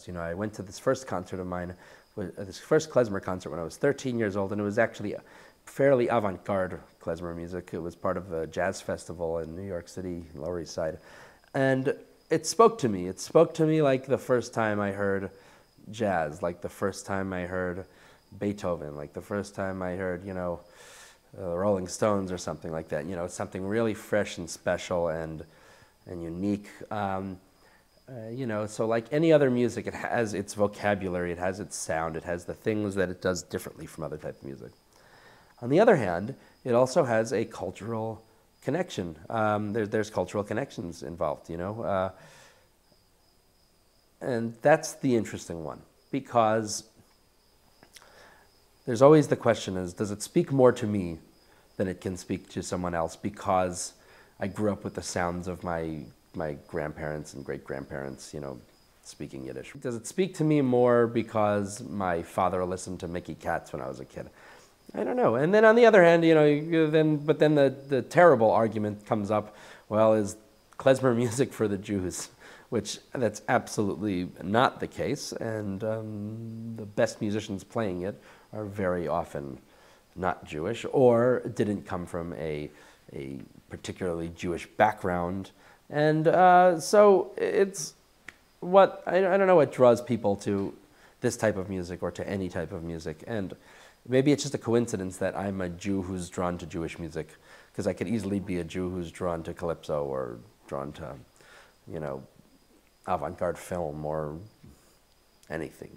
You know, I went to this first concert of mine, this first Klezmer concert when I was 13 years old, and it was actually fairly avant-garde Klezmer music. It was part of a jazz festival in New York City, Lower East Side. And it spoke to me. It spoke to me like the first time I heard jazz, like the first time I heard Beethoven, like the first time I heard, you know, Rolling Stones or something like that. You know, something really fresh and special and unique. You know, so like any other music, it has its vocabulary, it has its sound, it has the things that it does differently from other types of music. On the other hand, it also has a cultural connection. There's cultural connections involved, you know. And that's the interesting one, because there's always the question is, does it speak more to me than it can speak to someone else because I grew up with the sounds of my grandparents and great-grandparents, you know, speaking Yiddish? Does it speak to me more because my father listened to Mickey Katz when I was a kid? I don't know. And then on the other hand, you know, then the terrible argument comes up, well, is Klezmer music for the Jews? Which that's absolutely not the case, and the best musicians playing it are very often not Jewish or didn't come from a particularly Jewish background. And so it's what, I don't know what draws people to this type of music or to any type of music. And maybe it's just a coincidence that I'm a Jew who's drawn to Jewish music, because I could easily be a Jew who's drawn to calypso or drawn to, you know, avant-garde film or anything.